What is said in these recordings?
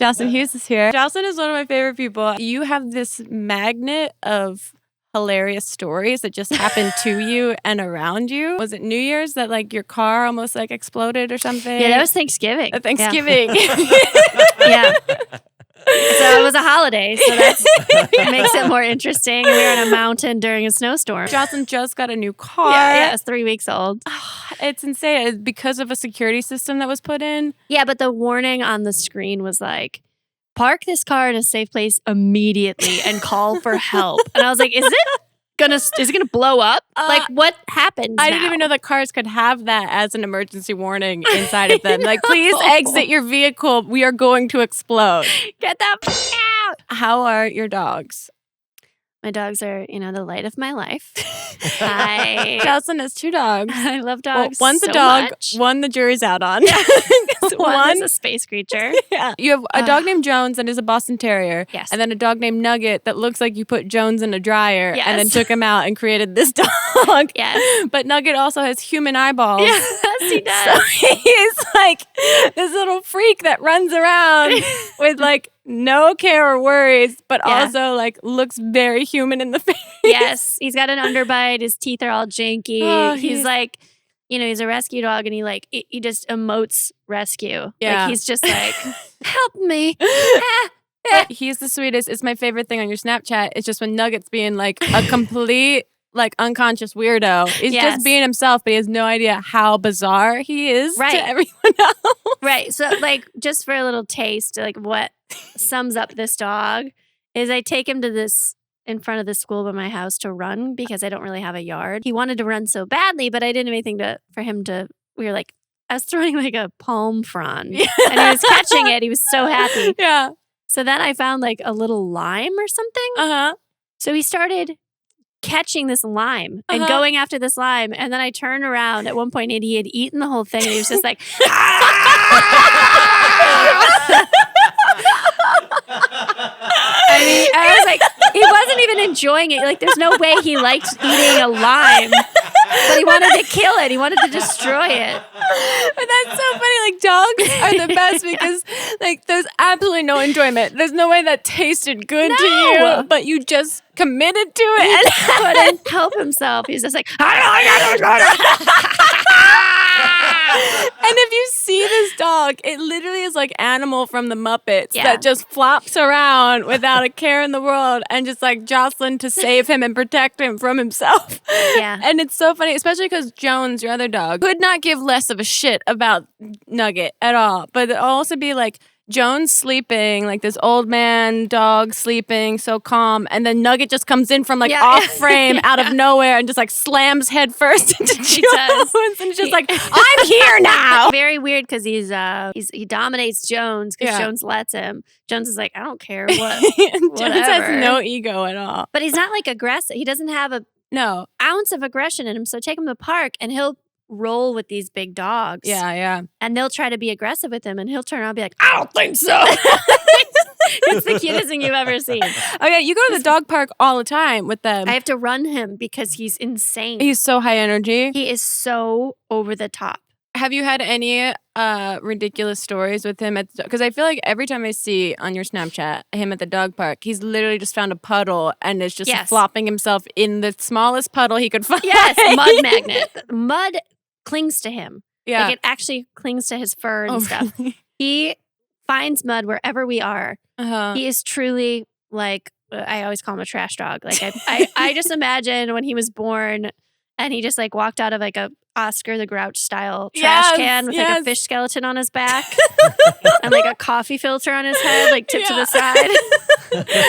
Joselyn Hughes is here. Joselyn is one of my favorite people. You have this magnet of hilarious stories that just happened to you and around you. Was it New Year's that like your car almost like exploded or something? Yeah, that was Thanksgiving. Thanksgiving. Yeah. So it was a holiday, so that makes it more interesting. We were on a mountain during a snowstorm. Joselyn just got a new car. Yeah, it was 3 weeks old. It's insane. It's because of a security system that was put in. Yeah, but the warning on the screen was like, park this car in a safe place immediately and call for help. And I was like, is it gonna blow up? Like, what happens I didn't even know that cars could have that as an emergency warning inside of them. Like, please exit your vehicle. We are going to explode. Get that out. How are your dogs? My dogs are, the light of my life. Joselyn has 2 dogs. I love dogs. Well, one's so a dog, much. one the jury's out on. One is a space creature. Yeah. You have a dog named Jones that is a Boston Terrier. Yes. And then a dog named Nugget that looks like you put Jones in a dryer Yes. and then took him out and created this dog. Yes. But Nugget also has human eyeballs. Yes, he does. So he's like this little freak that runs around with like no care or worries, but also like looks very human in the face. Yes. He's got an underbite. His teeth are all janky. Oh, he's like, he's a rescue dog and he just emotes rescue. Yeah. Like he's just like, help me. He's the sweetest. It's my favorite thing on your Snapchat. It's just when Nugget's being like a complete like unconscious weirdo. He's just being himself, but he has no idea how bizarre he is to everyone else. Right. So like just for a little taste, like what sums up this dog is I take him to this in front of the school by my house to run because I don't really have a yard. He wanted to run so badly, but I didn't have anything for him to, we were like, I was throwing like a palm frond and he was catching it. He was so happy. Yeah. So then I found like a little lime or something. Uh-huh. So he started catching this lime and going after this lime. And then I turned around at one point and he had eaten the whole thing. And he was just like, I was like, he wasn't even enjoying it. Like, there's no way he liked eating a lime, but he wanted to kill it. He wanted to destroy it. But that's so funny. Like, dogs are the best because, like, there's absolutely no enjoyment. There's no way that tasted good to you, but you just committed to it. He couldn't help himself. He's just like, and if you see this dog, it literally is like Animal from the Muppets that just flops around without a care in the world and just like Joselyn to save him and protect him from himself. Yeah. And it's so funny, especially because Jones, your other dog, could not give less of a shit about Nugget at all. But it'll also be like, Jones sleeping, like this old man dog sleeping, so calm. And then Nugget just comes in from like off frame out of nowhere and just like slams head first into Jones. And it's just like, I'm here now. Very weird because he dominates Jones because Jones lets him. Jones is like, I don't care what. Jones has no ego at all. But he's not like aggressive. He doesn't have a ounce of aggression in him. So take him to the park and he'll roll with these big dogs. Yeah. And they'll try to be aggressive with him and he'll turn around and be like, I don't think so. It's the cutest thing you've ever seen. Okay, you go to the dog park all the time with them. I have to run him because he's insane. He's so high energy. He is so over the top. Have you had any ridiculous stories with him? Because I feel like every time I see on your Snapchat him at the dog park, he's literally just found a puddle and is just flopping himself in the smallest puddle he could find. Yes, mud magnet. Mud clings to him. Yeah. Like it actually clings to his fur and stuff. Really? He finds mud wherever we are. He is truly like, I always call him a trash dog. Like I just imagine when he was born and he just like walked out of like a Oscar the Grouch style trash can with like a fish skeleton on his back and like a coffee filter on his head, like tipped to the side.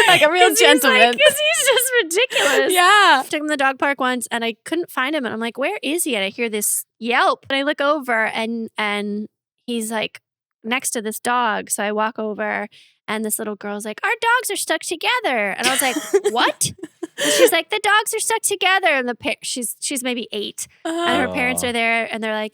Like a real gentleman. Because he's just ridiculous. Yeah. I took him to the dog park once and I couldn't find him. And I'm like, where is he? And I hear this yelp. And I look over and he's like next to this dog. So I walk over and this little girl's like, our dogs are stuck together. And I was like, what? And she's like, the dogs are stuck together. And she's maybe 8. And her parents are there and they're like,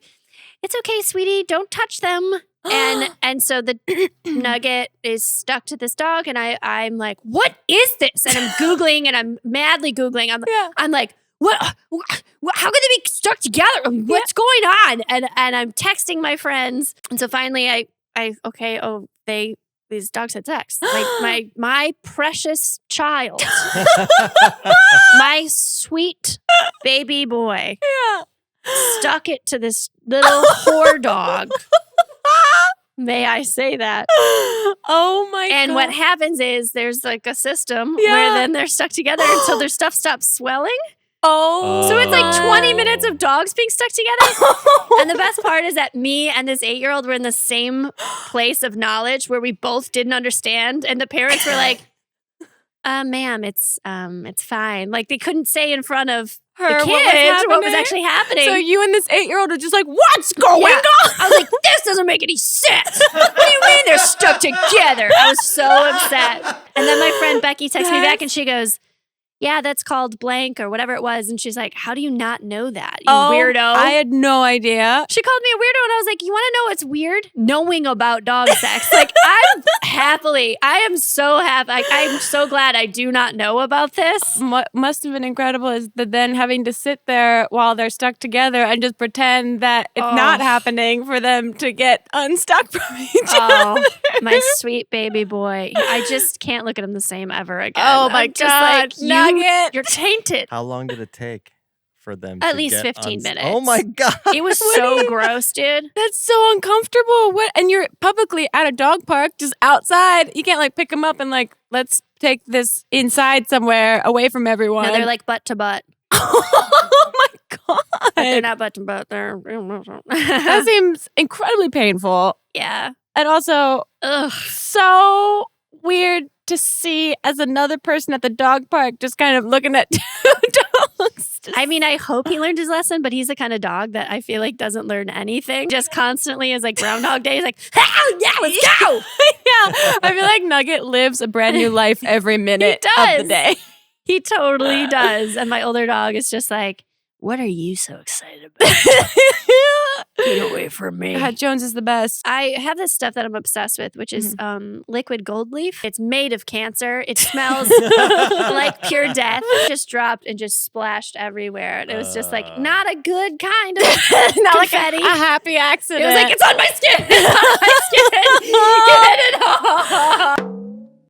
it's okay, sweetie, don't touch them. And so the Nugget is stuck to this dog and I'm like, what is this? And I'm Googling and I'm madly Googling. I'm like, what? How could they be stuck together? What's going on? And I'm texting my friends. And so finally they these dogs had sex. My precious child, my sweet baby boy, stuck it to this little whore dog. May I say that? Oh my God. And what happens is there's like a system where then they're stuck together until their stuff stops swelling. Oh. So it's like 20 minutes of dogs being stuck together. And the best part is that me and this 8-year-old were in the same place of knowledge where we both didn't understand. And the parents were like, ma'am, it's fine. Like they couldn't say in front of the kids what was actually happening. So you and this 8-year-old are just like, what's going on? I was like, this doesn't make any sense. What do you mean they're stuck together? I was so upset. And then my friend Becky texts me back and she goes, yeah, that's called blank or whatever it was. And she's like, how do you not know that, you weirdo? I had no idea. She called me a weirdo and I was like, you want to know what's weird? Knowing about dog sex. Like I am so happy. I'm so glad I do not know about this. What must have been incredible is then having to sit there while they're stuck together and just pretend that it's not happening for them to get unstuck from each other. My sweet baby boy. I just can't look at him the same ever again. Oh my God. Nugget. You're tainted. How long did it take for them At to least get 15 minutes. Oh my God. It was so gross, dude. That's so uncomfortable. What? And you're publicly at a dog park, just outside. You can't like pick them up and like, let's take this inside somewhere away from everyone. No, they're like butt to butt. Oh my God. But they're not butt to butt. They're That seems incredibly painful. yeah. And also Ugh. so weird to see as another person at the dog park just kind of looking at two dogs. I mean, I hope he learned his lesson, but he's the kind of dog that I feel like doesn't learn anything. Just constantly is like Groundhog Day. He's like, yeah, let's go. Yeah. I feel like Nugget lives a brand new life every minute of the day. He totally does. And my older dog is just like, what are you so excited about? Get away from me. God, Jones is the best. I have this stuff that I'm obsessed with, which is liquid gold leaf. It's made of cancer. It smells like pure death. It just dropped and just splashed everywhere. And it was just like, not a good kind of Not like confetti. a happy accident. It was like, it's on my skin. It's on my skin. Get it off.